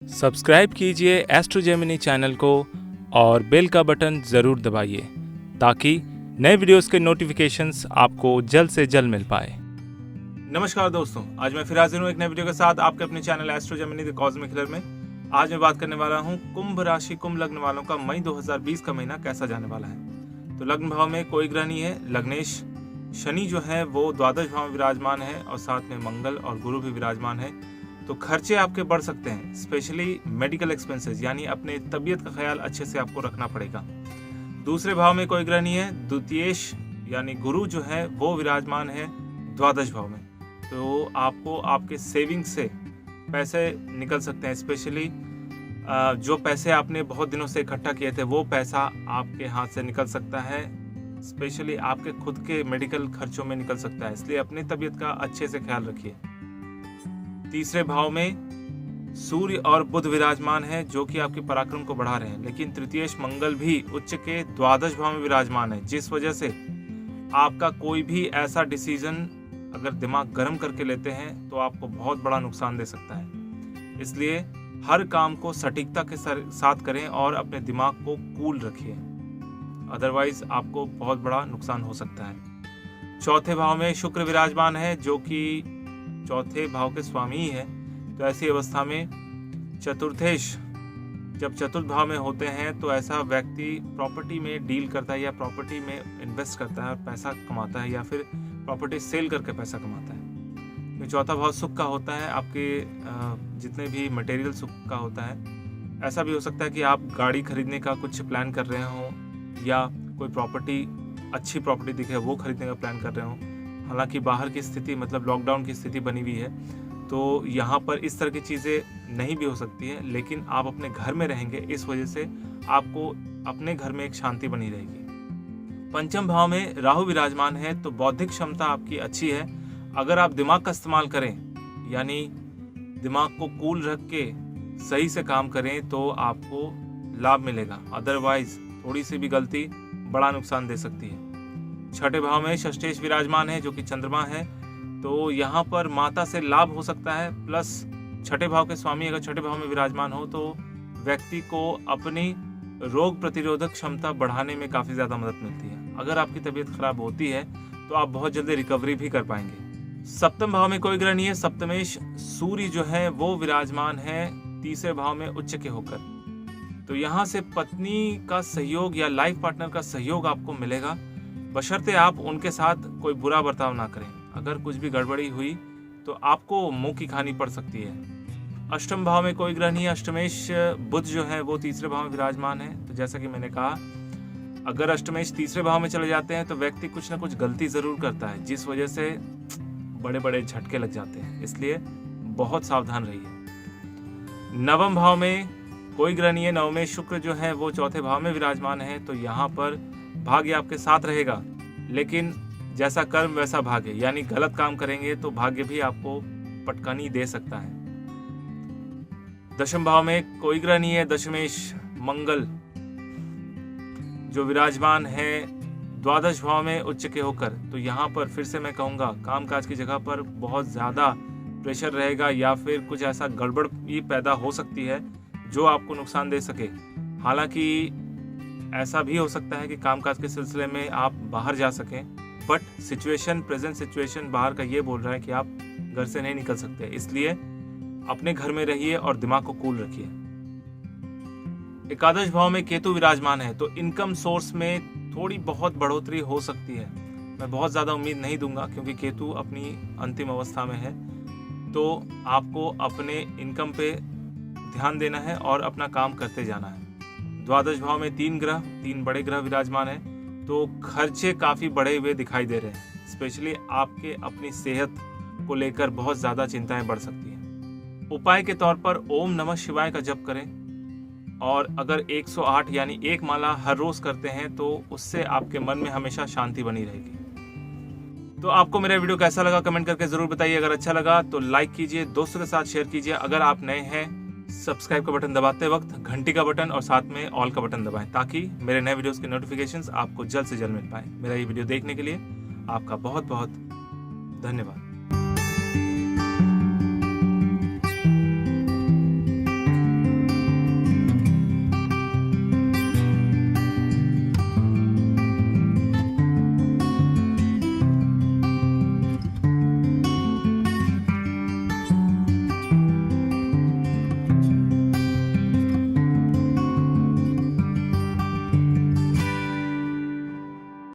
Subscribe कीजिए astro Gemini channel को और बेल का बटन ज़रूर दबाइए ताकि नए वीडियोस के नोटिफिकेशंस आपको जल्द से जल्द मिल पाए। नमस्कार दोस्तों, आज मैं फिर हाजिर हूँ एक नए वीडियो के साथ आपके अपने channel Astro Gemini the cosmic healer में। आज मैं बात करने वाला हूँ कुंभ राशि कुंभ लग्न वालों का मई 2020 का महीना कैसा जाने वाला है। तो लग्न भाव में कोई ग्रह नहीं है, लग्नेश शनि जो है वो द्वादश भाव में विराजमान है और साथ में मंगल और गुरु भी विराजमान है। तो खर्चे आपके बढ़ सकते हैं, स्पेशली मेडिकल एक्सपेंसेस, यानी अपने तबीयत का ख्याल अच्छे से आपको रखना पड़ेगा। दूसरे भाव में कोई ग्रह नहीं है, द्वितीयेश यानी गुरु जो है वो विराजमान है द्वादश भाव में। तो आपको आपके सेविंग से पैसे निकल सकते हैं, स्पेशली जो पैसे आपने बहुत दिनों से इकट्ठा किए थे वो पैसा आपके हाथ से निकल सकता है, स्पेशली आपके खुद के मेडिकल खर्चों में निकल सकता है। इसलिए अपनी तबीयत का अच्छे से ख्याल रखिए। तीसरे भाव में सूर्य और बुध विराजमान है जो कि आपके पराक्रम को बढ़ा रहे हैं, लेकिन तृतीयेश मंगल भी उच्च के द्वादश भाव में विराजमान है, जिस वजह से आपका कोई भी ऐसा डिसीजन अगर दिमाग गर्म करके लेते हैं तो आपको बहुत बड़ा नुकसान दे सकता है। इसलिए हर काम को सटीकता के साथ करें और अपने दिमाग को कूल रखिए, अदरवाइज आपको बहुत बड़ा नुकसान हो सकता है। चौथे भाव में शुक्र विराजमान है जो कि चौथे भाव के स्वामी ही है। तो ऐसी अवस्था में चतुर्थेश जब चतुर्थ भाव में होते हैं तो ऐसा व्यक्ति प्रॉपर्टी में डील करता है या प्रॉपर्टी में इन्वेस्ट करता है और पैसा कमाता है, या फिर प्रॉपर्टी सेल करके पैसा कमाता है। तो चौथा भाव सुख का होता है, आपके जितने भी मटेरियल सुख का होता है। ऐसा भी हो सकता है कि आप गाड़ी खरीदने का कुछ प्लान कर रहे हो या कोई प्रॉपर्टी अच्छी प्रॉपर्टी दिखे वो खरीदने का प्लान कर रहे हो। हालांकि बाहर की स्थिति मतलब लॉकडाउन की स्थिति बनी हुई है, तो यहाँ पर इस तरह की चीज़ें नहीं भी हो सकती है, लेकिन आप अपने घर में रहेंगे, इस वजह से आपको अपने घर में एक शांति बनी रहेगी। पंचम भाव में राहु विराजमान है, तो बौद्धिक क्षमता आपकी अच्छी है। अगर आप दिमाग का इस्तेमाल करें, यानी दिमाग को कूल रख के सही से काम करें तो आपको लाभ मिलेगा, अदरवाइज थोड़ी सी भी गलती बड़ा नुकसान दे सकती है। छठे भाव में षष्ठेश विराजमान है जो कि चंद्रमा है, तो यहाँ पर माता से लाभ हो सकता है। प्लस छठे भाव के स्वामी अगर छठे भाव में विराजमान हो तो व्यक्ति को अपनी रोग प्रतिरोधक क्षमता बढ़ाने में काफ़ी ज़्यादा मदद मिलती है। अगर आपकी तबीयत खराब होती है तो आप बहुत जल्दी रिकवरी भी कर पाएंगे। सप्तम भाव में कोई ग्रह नहीं है, सप्तमेश सूर्य जो है वो विराजमान है तीसरे भाव में उच्च के होकर। तो यहाँ से पत्नी का सहयोग या लाइफ पार्टनर का सहयोग आपको मिलेगा, बशर्ते आप उनके साथ कोई बुरा बर्ताव ना करें। अगर कुछ भी गड़बड़ी हुई तो आपको मुंह की खानी पड़ सकती है। अष्टम भाव में कोई ग्रह नहीं है, अष्टमेश बुध जो है वो तीसरे भाव में विराजमान है। तो जैसा कि मैंने कहा, अगर अष्टमेश तीसरे भाव में चले जाते हैं तो व्यक्ति कुछ ना कुछ गलती जरूर करता है, जिस वजह से बड़े बड़े झटके लग जाते हैं, इसलिए बहुत सावधान रहिए। नवम भाव में कोई ग्रह नहीं है, नवमें शुक्र जो है वो चौथे भाव में विराजमान है। तो यहाँ पर भाग्य आपके साथ रहेगा, लेकिन जैसा कर्म वैसा भाग्य, यानी गलत काम करेंगे तो भाग्य भी आपको पटकनी दे सकता है। दशम भाव में कोई ग्रह नहीं है, दशमेश मंगल जो विराजमान है द्वादश भाव में उच्च के होकर। तो यहाँ पर फिर से मैं कहूँगा, कामकाज की जगह पर बहुत ज़्यादा प्रेशर रहेगा या फिर कुछ ऐसा गड़बड़ भी पैदा हो सकती है जो आपको नुकसान दे सके। हालांकि ऐसा भी हो सकता है कि कामकाज के सिलसिले में आप बाहर जा सकें, बट प्रेजेंट सिचुएशन बाहर का ये बोल रहा है कि आप घर से नहीं निकल सकते, इसलिए अपने घर में रहिए और दिमाग को कूल रखिए। एकादश भाव में केतु विराजमान है, तो इनकम सोर्स में थोड़ी बहुत बढ़ोतरी हो सकती है। मैं बहुत ज़्यादा उम्मीद नहीं दूंगा क्योंकि केतु अपनी अंतिम अवस्था में है, तो आपको अपने इनकम पे ध्यान देना है और अपना काम करते जाना है। द्वादश भाव में तीन बड़े ग्रह विराजमान है, तो खर्चे काफ़ी बढ़े हुए दिखाई दे रहे हैं, स्पेशली आपके अपनी सेहत को लेकर बहुत ज़्यादा चिंताएं बढ़ सकती हैं। उपाय के तौर पर ओम नमः शिवाय का जप करें, और अगर 108 यानी एक माला हर रोज करते हैं तो उससे आपके मन में हमेशा शांति बनी रहेगी। तो आपको मेरा वीडियो कैसा लगा कमेंट करके जरूर बताइए। अगर अच्छा लगा तो लाइक कीजिए, दोस्तों के साथ शेयर कीजिए। अगर आप नए हैं, सब्सक्राइब का बटन दबाते वक्त घंटी का बटन और साथ में ऑल का बटन दबाएं, ताकि मेरे नए वीडियोस के नोटिफिकेशंस आपको जल्द से जल्द मिल पाए। मेरा ये वीडियो देखने के लिए आपका बहुत बहुत धन्यवाद।